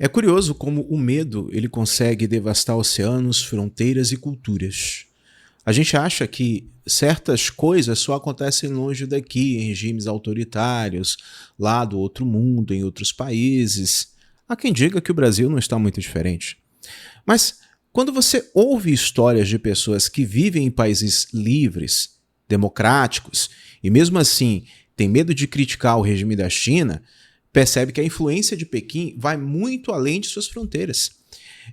É curioso como o medo ele consegue devastar oceanos, fronteiras e culturas. A gente acha que certas coisas só acontecem longe daqui, em regimes autoritários, lá do outro mundo, em outros países. Há quem diga que o Brasil não está muito diferente. Mas quando você ouve histórias de pessoas que vivem em países livres, democráticos, e mesmo assim tem medo de criticar o regime da China, percebe que a influência de Pequim vai muito além de suas fronteiras.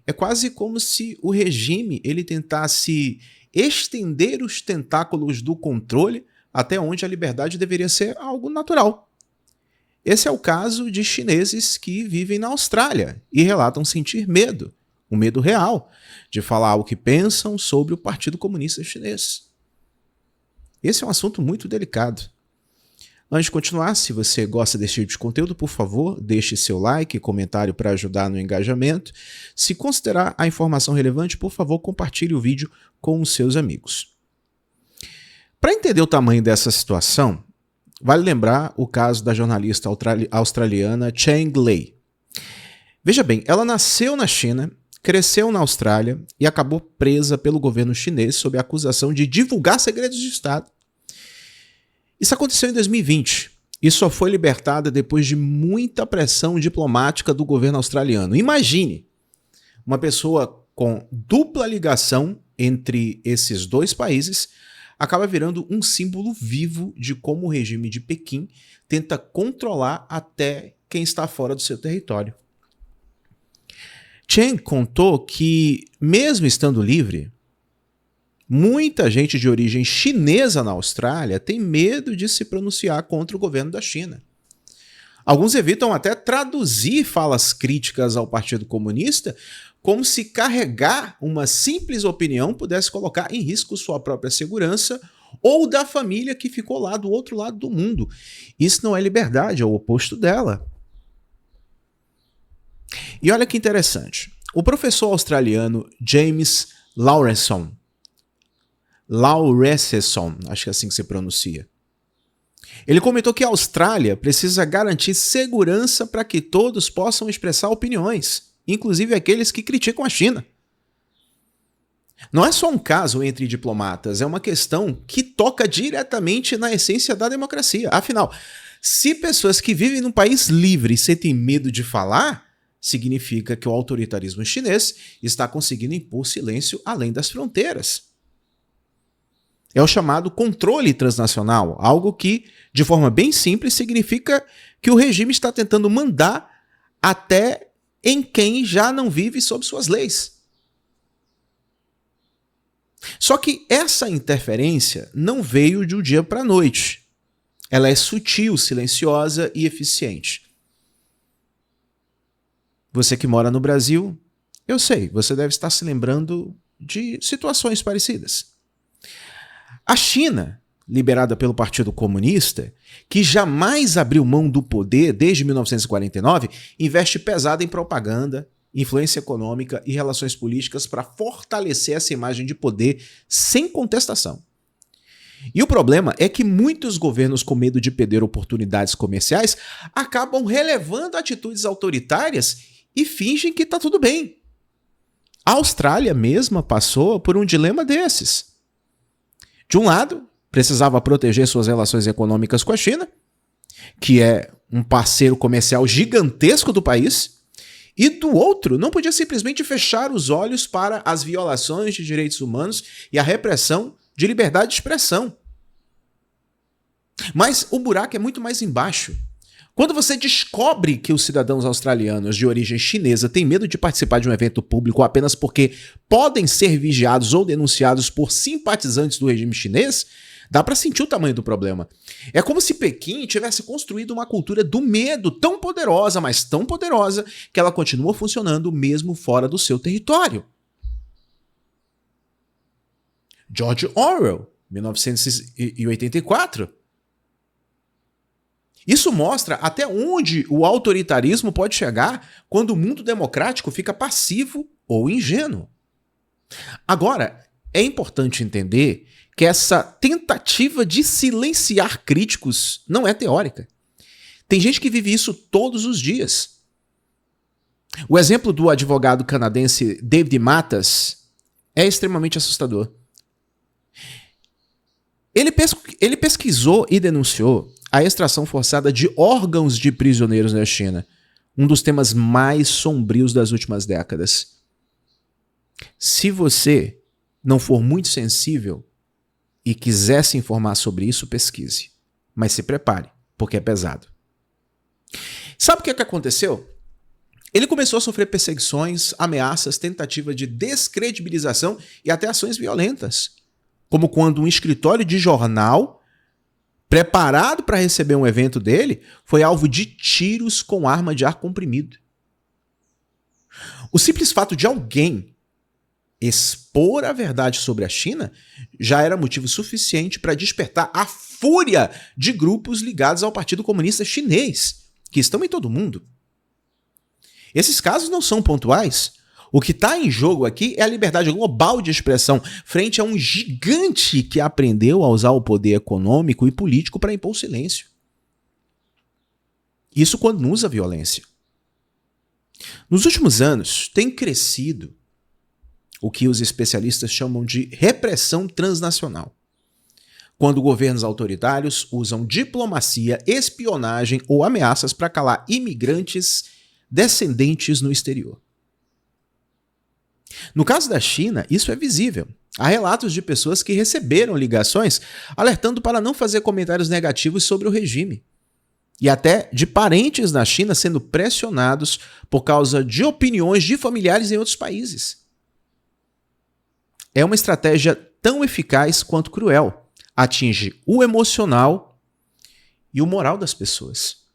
É quase como se o regime ele tentasse estender os tentáculos do controle até onde a liberdade deveria ser algo natural. Esse é o caso de chineses que vivem na Austrália e relatam sentir medo, um medo real, de falar o que pensam sobre o Partido Comunista Chinês. Esse é um assunto muito delicado. Antes de continuar, se você gosta desse tipo de conteúdo, por favor, deixe seu like e comentário para ajudar no engajamento. Se considerar a informação relevante, por favor, compartilhe o vídeo com os seus amigos. Para entender o tamanho dessa situação, vale lembrar o caso da jornalista australiana Cheng Lei. Veja bem, ela nasceu na China, cresceu na Austrália e acabou presa pelo governo chinês sob a acusação de divulgar segredos de Estado. Isso aconteceu em 2020 e só foi libertada depois de muita pressão diplomática do governo australiano. Imagine uma pessoa com dupla ligação entre esses dois países acaba virando um símbolo vivo de como o regime de Pequim tenta controlar até quem está fora do seu território. Cheng contou que, mesmo estando livre, muita gente de origem chinesa na Austrália tem medo de se pronunciar contra o governo da China. Alguns evitam até traduzir falas críticas ao Partido Comunista como se carregar uma simples opinião pudesse colocar em risco sua própria segurança ou da família que ficou lá do outro lado do mundo. Isso não é liberdade, é o oposto dela. E olha que interessante. O professor australiano James Laurenson, acho que é assim que se pronuncia. Ele comentou que a Austrália precisa garantir segurança para que todos possam expressar opiniões, inclusive aqueles que criticam a China. Não é só um caso entre diplomatas, é uma questão que toca diretamente na essência da democracia. Afinal, se pessoas que vivem num país livre sentem medo de falar, significa que o autoritarismo chinês está conseguindo impor silêncio além das fronteiras. É o chamado controle transnacional, algo que, de forma bem simples, significa que o regime está tentando mandar até em quem já não vive sob suas leis. Só que essa interferência não veio de um dia para a noite. Ela é sutil, silenciosa e eficiente. Você que mora no Brasil, eu sei, você deve estar se lembrando de situações parecidas. A China, liberada pelo Partido Comunista, que jamais abriu mão do poder desde 1949, investe pesado em propaganda, influência econômica e relações políticas para fortalecer essa imagem de poder sem contestação. E o problema é que muitos governos com medo de perder oportunidades comerciais acabam relevando atitudes autoritárias e fingem que está tudo bem. A Austrália mesma passou por um dilema desses. De um lado, precisava proteger suas relações econômicas com a China, que é um parceiro comercial gigantesco do país, e do outro, não podia simplesmente fechar os olhos para as violações de direitos humanos e a repressão de liberdade de expressão. Mas o buraco é muito mais embaixo. Quando você descobre que os cidadãos australianos de origem chinesa têm medo de participar de um evento público apenas porque podem ser vigiados ou denunciados por simpatizantes do regime chinês, dá para sentir o tamanho do problema. É como se Pequim tivesse construído uma cultura do medo tão poderosa, mas tão poderosa, que ela continua funcionando mesmo fora do seu território. George Orwell, 1984. Isso mostra até onde o autoritarismo pode chegar quando o mundo democrático fica passivo ou ingênuo. Agora, é importante entender que essa tentativa de silenciar críticos não é teórica. Tem gente que vive isso todos os dias. O exemplo do advogado canadense David Matas é extremamente assustador. Ele pesquisou e denunciou a extração forçada de órgãos de prisioneiros na China, um dos temas mais sombrios das últimas décadas. Se você não for muito sensível e quiser se informar sobre isso, pesquise. Mas se prepare, porque é pesado. Sabe o que aconteceu? Ele começou a sofrer perseguições, ameaças, tentativa de descredibilização e até ações violentas. Como quando um escritório de jornal, preparado para receber um evento dele, foi alvo de tiros com arma de ar comprimido. O simples fato de alguém expor a verdade sobre a China já era motivo suficiente para despertar a fúria de grupos ligados ao Partido Comunista Chinês, que estão em todo o mundo. Esses casos não são pontuais. O que está em jogo aqui é a liberdade global de expressão frente a um gigante que aprendeu a usar o poder econômico e político para impor silêncio. Isso quando não usa violência. Nos últimos anos, tem crescido o que os especialistas chamam de repressão transnacional, quando governos autoritários usam diplomacia, espionagem ou ameaças para calar imigrantes descendentes no exterior. No caso da China, isso é visível. Há relatos de pessoas que receberam ligações alertando para não fazer comentários negativos sobre o regime. E até de parentes na China sendo pressionados por causa de opiniões de familiares em outros países. É uma estratégia tão eficaz quanto cruel. Atinge o emocional e o moral das pessoas.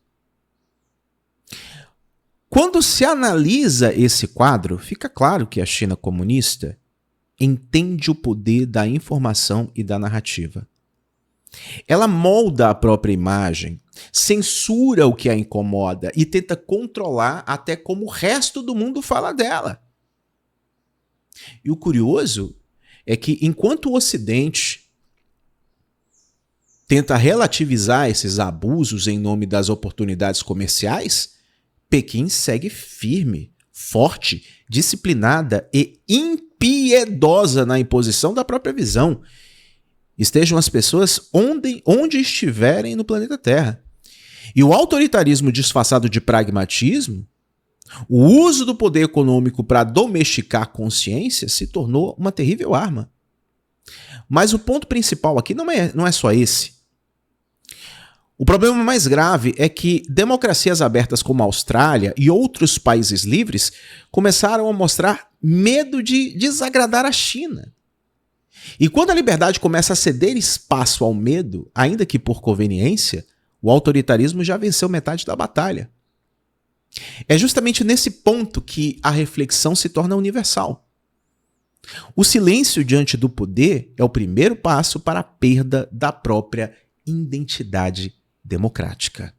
Quando se analisa esse quadro, fica claro que a China comunista entende o poder da informação e da narrativa. Ela molda a própria imagem, censura o que a incomoda e tenta controlar até como o resto do mundo fala dela. E o curioso é que, enquanto o Ocidente tenta relativizar esses abusos em nome das oportunidades comerciais, Pequim segue firme, forte, disciplinada e impiedosa na imposição da própria visão. Estejam as pessoas onde estiverem no planeta Terra. E o autoritarismo disfarçado de pragmatismo, o uso do poder econômico para domesticar a consciência se tornou uma terrível arma. Mas o ponto principal aqui não é só esse. O problema mais grave é que democracias abertas como a Austrália e outros países livres começaram a mostrar medo de desagradar a China. E quando a liberdade começa a ceder espaço ao medo, ainda que por conveniência, o autoritarismo já venceu metade da batalha. É justamente nesse ponto que a reflexão se torna universal. O silêncio diante do poder é o primeiro passo para a perda da própria identidade democrática.